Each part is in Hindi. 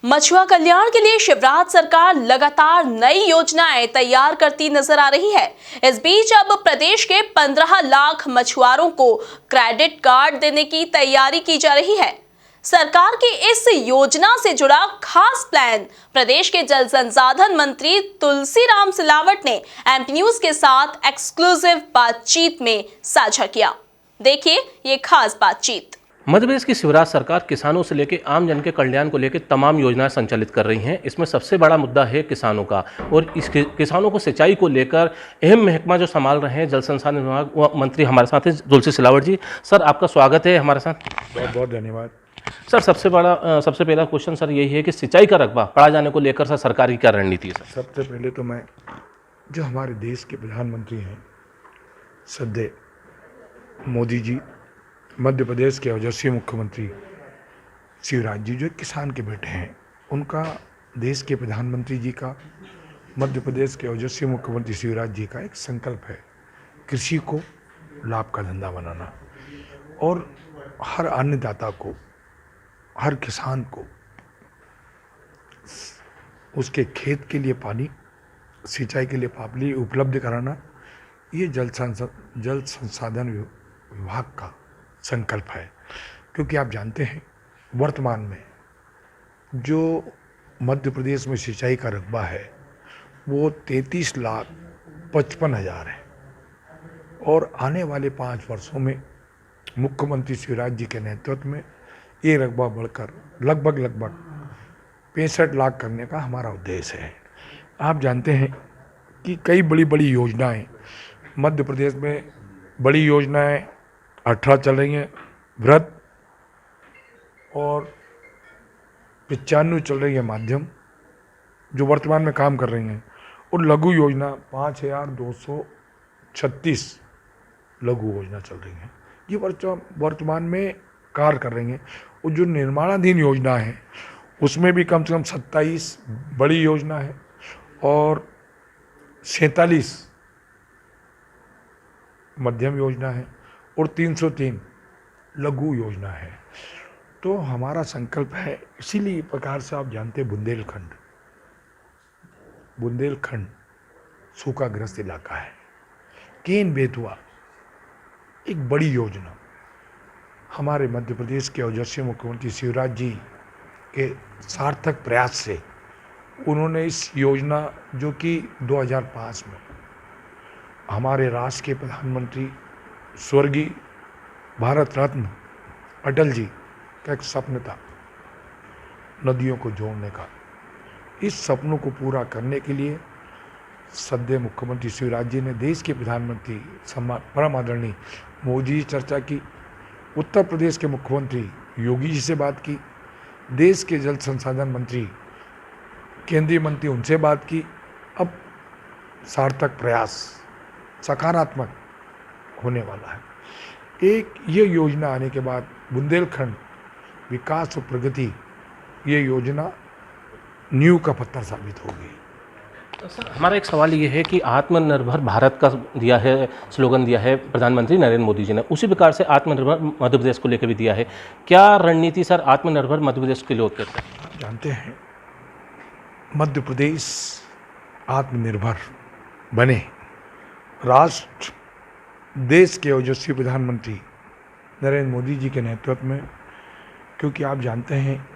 मछुआ कल्याण के लिए शिवराज सरकार लगातार नई योजनाएं तैयार करती नजर आ रही है। इस बीच अब प्रदेश के 15 लाख मछुआरों को क्रेडिट कार्ड देने की तैयारी की जा रही है। सरकार की इस योजना से जुड़ा खास प्लान प्रदेश के जल संसाधन मंत्री तुलसीराम सिलावट ने एमपी न्यूज के साथ एक्सक्लूसिव बातचीत में साझा किया। देखिए ये खास बातचीत। मध्य प्रदेश की शिवराज सरकार किसानों से लेकर आम जन के कल्याण को लेकर तमाम योजनाएं संचालित कर रही हैं। इसमें सबसे बड़ा मुद्दा है किसानों का, और इस किसानों को सिंचाई को लेकर अहम महकमा जो संभाल रहे हैं जल संसाधन विभाग, वो मंत्री हमारे साथ हैं तुलसी सिलावट जी। सर आपका स्वागत है हमारे साथ। बहुत बहुत धन्यवाद सर। सबसे पहला क्वेश्चन सर यही है कि सिंचाई का रकबा बढ़ा जाने को लेकर सर सरकार की क्या रणनीति है? सर सबसे पहले तो मैं जो हमारे देश के प्रधानमंत्री हैं सद्य मोदी जी, मध्य प्रदेश के ओजस्वी मुख्यमंत्री शिवराज जी जो एक किसान के बेटे हैं, उनका, देश के प्रधानमंत्री जी का, मध्य प्रदेश के ओजस्वी मुख्यमंत्री शिवराज जी का एक संकल्प है कृषि को लाभ का धंधा बनाना, और हर अन्नदाता को, हर किसान को उसके खेत के लिए पानी, सिंचाई के लिए पानी उपलब्ध कराना। ये जल संसाधन विभाग का संकल्प है। क्योंकि आप जानते हैं वर्तमान में जो मध्य प्रदेश में सिंचाई का रकबा है वो 33,55,000 है, और आने वाले 5 वर्षों में मुख्यमंत्री शिवराज जी के नेतृत्व में ये रकबा बढ़कर लगभग 65 लाख करने का हमारा उद्देश्य है। आप जानते हैं कि कई बड़ी योजनाएं मध्य प्रदेश में, बड़ी योजनाएं 18 चल रही हैं, वृहद, और 95 चल रही है माध्यम, जो वर्तमान में काम कर रही हैं, और लघु योजना 5,236 लघु योजना चल रही हैं। ये वर्तमान में कार्य कर रही हैं। और जो निर्माणाधीन योजना है उसमें भी कम से कम 27 बड़ी योजना है और 47 मध्यम योजना है और 303 लघु योजना है। तो हमारा संकल्प है, इसीलिए प्रकार से आप जानते हैं बुंदेलखंड सूखाग्रस्त इलाका है। केन बेतवा एक बड़ी योजना हमारे मध्य प्रदेश के ओजस्वी मुख्यमंत्री शिवराज जी के सार्थक प्रयास से उन्होंने इस योजना, जो कि 2005 में हमारे राष्ट्र के प्रधानमंत्री स्वर्गीय भारत रत्न अटल जी का एक सपना था नदियों को जोड़ने का, इस सपनों को पूरा करने के लिए सद्य मुख्यमंत्री शिवराज जी ने देश के प्रधानमंत्री परम आदरणीय मोदी जी चर्चा की, उत्तर प्रदेश के मुख्यमंत्री योगी जी से बात की, देश के जल संसाधन मंत्री केंद्रीय मंत्री उनसे बात की। अब सार्थक प्रयास सकारात्मक होने वाला है। एक ये योजना आने के बाद बुंदेलखंड विकास और प्रगति, ये योजना नींव का पत्थर साबित होगी। सर हमारा एक सवाल ये है कि आत्मनिर्भर भारत का दिया है, स्लोगन दिया है प्रधानमंत्री नरेंद्र मोदी जी ने, उसी प्रकार से आत्मनिर्भर मध्य प्रदेश को लेकर भी दिया है। क्या रणनीति सर आत्मनिर्भर मध्य प्रदेश के लिए होते हैं? आप जानते हैं मध्य प्रदेश आत्मनिर्भर बने, राष्ट्र, देश के ओजस्वी प्रधानमंत्री नरेंद्र मोदी जी के नेतृत्व में, क्योंकि आप जानते हैं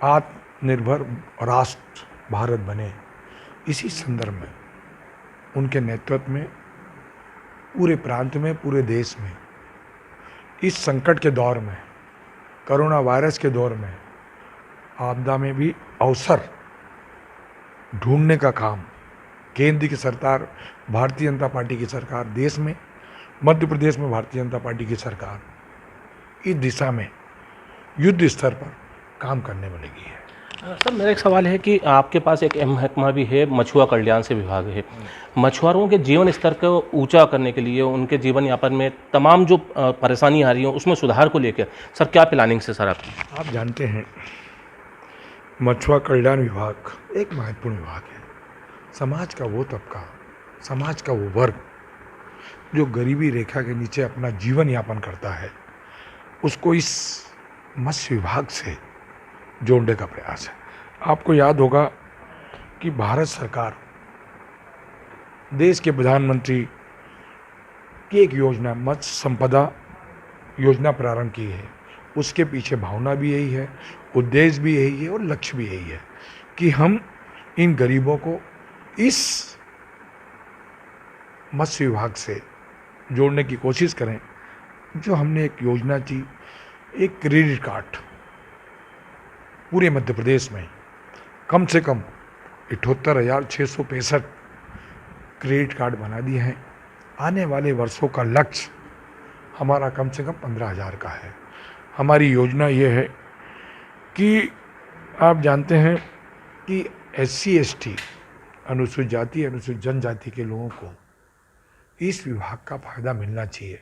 आत्मनिर्भर राष्ट्र भारत बने, इसी संदर्भ में उनके नेतृत्व में पूरे प्रांत में, पूरे देश में इस संकट के दौर में, कोरोना वायरस के दौर में, आपदा में भी अवसर ढूंढने का काम केंद्र की सरकार, भारतीय जनता पार्टी की सरकार, देश में मध्य प्रदेश में भारतीय जनता पार्टी की सरकार इस दिशा में युद्ध स्तर पर काम करने में लगी है। सर मेरा एक सवाल है कि आपके पास एक अहम महकमा भी है, मछुआ कल्याण से विभाग है। मछुआरों के जीवन स्तर को ऊंचा करने के लिए, उनके जीवन यापन में तमाम जो परेशानी आ रही है उसमें सुधार को लेकर सर क्या प्लानिंग से सर आप जानते हैं मछुआ कल्याण विभाग एक महत्वपूर्ण विभाग है। समाज का वो तबका, समाज का वो वर्ग जो गरीबी रेखा के नीचे अपना जीवन यापन करता है, उसको इस मत्स्य विभाग से जोड़ने का प्रयास है। आपको याद होगा कि भारत सरकार देश के प्रधानमंत्री की एक योजना मत्स्य संपदा योजना प्रारंभ की है। उसके पीछे भावना भी यही है, उद्देश्य भी यही है और लक्ष्य भी यही है कि हम इन गरीबों को इस मत्स्य विभाग से जोड़ने की कोशिश करें। जो हमने एक योजना की, एक क्रेडिट कार्ड पूरे मध्य प्रदेश में कम से कम 78,665 क्रेडिट कार्ड बना दिए हैं। आने वाले वर्षों का लक्ष्य हमारा कम से कम 15,000 का है। हमारी योजना ये है कि आप जानते हैं कि SC ST अनुसूचित जाति अनुसूचित जनजाति के लोगों को इस विभाग का फ़ायदा मिलना चाहिए।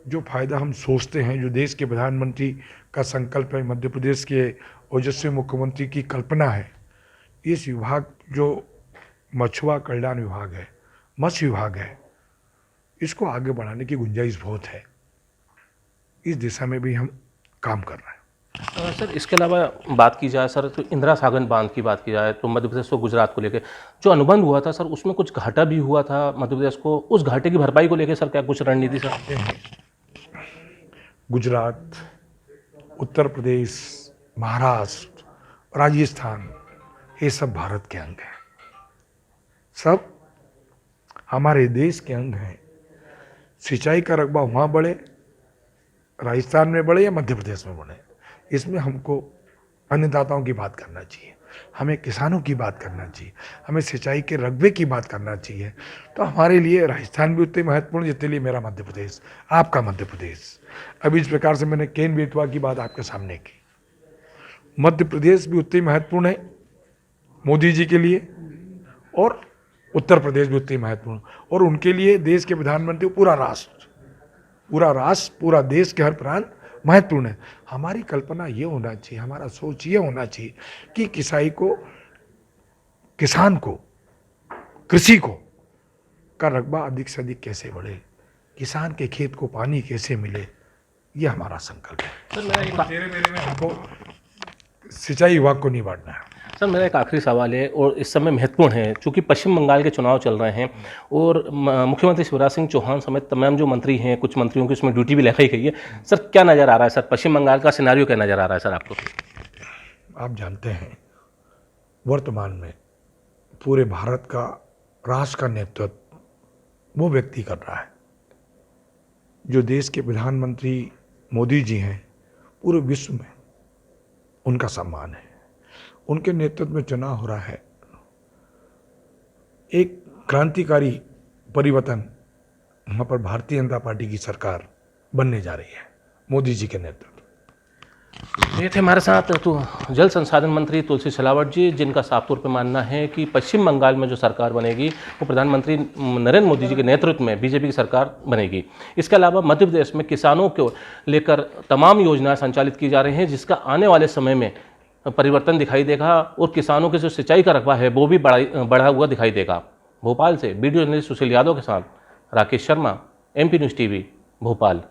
जो फ़ायदा हम सोचते हैं, जो देश के प्रधानमंत्री का संकल्प है, मध्य प्रदेश के ओजस्वी मुख्यमंत्री की कल्पना है, इस विभाग जो मछुआ कल्याण विभाग है, मत्स्य विभाग है, इसको आगे बढ़ाने की गुंजाइश बहुत है। इस दिशा में भी हम काम कर रहे हैं। सर इसके अलावा बात की जाए सर, तो इंदिरा सागर बांध की बात की जाए तो मध्य प्रदेश और गुजरात को लेकर जो अनुबंध हुआ था सर, उसमें कुछ घाटा भी हुआ था मध्य प्रदेश को। उस घाटे की भरपाई को लेकर सर क्या कुछ रणनीति सर? गुजरात, उत्तर प्रदेश, महाराष्ट्र, राजस्थान, ये सब भारत के अंग हैं, सब हमारे देश के अंग हैं। सिंचाई का रकबा वहाँ बढ़े, राजस्थान में बढ़े या मध्य प्रदेश में बढ़े, इसमें हमको अन्नदाताओं की बात करना चाहिए, हमें किसानों की बात करना चाहिए, हमें सिंचाई के रकबे की बात करना चाहिए। तो हमारे लिए राजस्थान भी उतने महत्वपूर्ण जितने लिए मेरा मध्य प्रदेश, आपका मध्य प्रदेश। अभी इस प्रकार से मैंने केन बेतवा की बात आपके सामने की। मध्य प्रदेश भी उतनी महत्वपूर्ण है मोदी जी के लिए, और उत्तर प्रदेश भी उतनी महत्वपूर्ण, और उनके लिए देश के प्रधानमंत्री पूरा राष्ट्र, पूरा देश के हर प्रांत महत्वपूर्ण है। हमारी कल्पना ये होना चाहिए, हमारा सोच ये होना चाहिए कि किसान को, कृषि को का रकबा अधिक से अधिक कैसे बढ़े, किसान के खेत को पानी कैसे मिले, ये हमारा संकल्प है। सर हमको सिंचाई विभाग को नहीं बांटना है। सर मेरा एक आखिरी सवाल है और इस समय महत्वपूर्ण है, क्योंकि पश्चिम बंगाल के चुनाव चल रहे हैं और मुख्यमंत्री शिवराज सिंह चौहान समेत तमाम जो मंत्री हैं, कुछ मंत्रियों की उसमें ड्यूटी भी लगाई गई है। सर क्या नज़र आ रहा है सर, पश्चिम बंगाल का सिनेरियो क्या नज़र आ रहा है सर आपको? आप जानते हैं वर्तमान में पूरे भारत का राष्ट्र का नेतृत्व वो व्यक्ति कर रहा है जो देश के प्रधानमंत्री मोदी जी हैं। पूरे विश्व में उनका सम्मान है, उनके नेतृत्व में चुनाव हो रहा है। एक क्रांतिकारी परिवर्तन वहाँ पर भारतीय जनता पार्टी की सरकार बनने जा रही है, मोदी जी के नेतृत्व। ये थे हमारे साथ तो जल संसाधन मंत्री तुलसी सिलावट जी, जिनका साफ तौर पर मानना है कि पश्चिम बंगाल में जो सरकार बनेगी वो प्रधानमंत्री नरेंद्र मोदी जी के नेतृत्व में बीजेपी की सरकार बनेगी। इसके अलावा मध्य प्रदेश में किसानों को लेकर तमाम योजनाएं संचालित की जा रही हैं, जिसका आने वाले समय में परिवर्तन दिखाई देगा और किसानों के जो सिंचाई का रकबा है वो भी बढ़ा हुआ दिखाई देगा। भोपाल से वीडियो जर्नलिस्ट सुशील यादव के साथ Rakesh Sharma, MP news TV, Bhopal.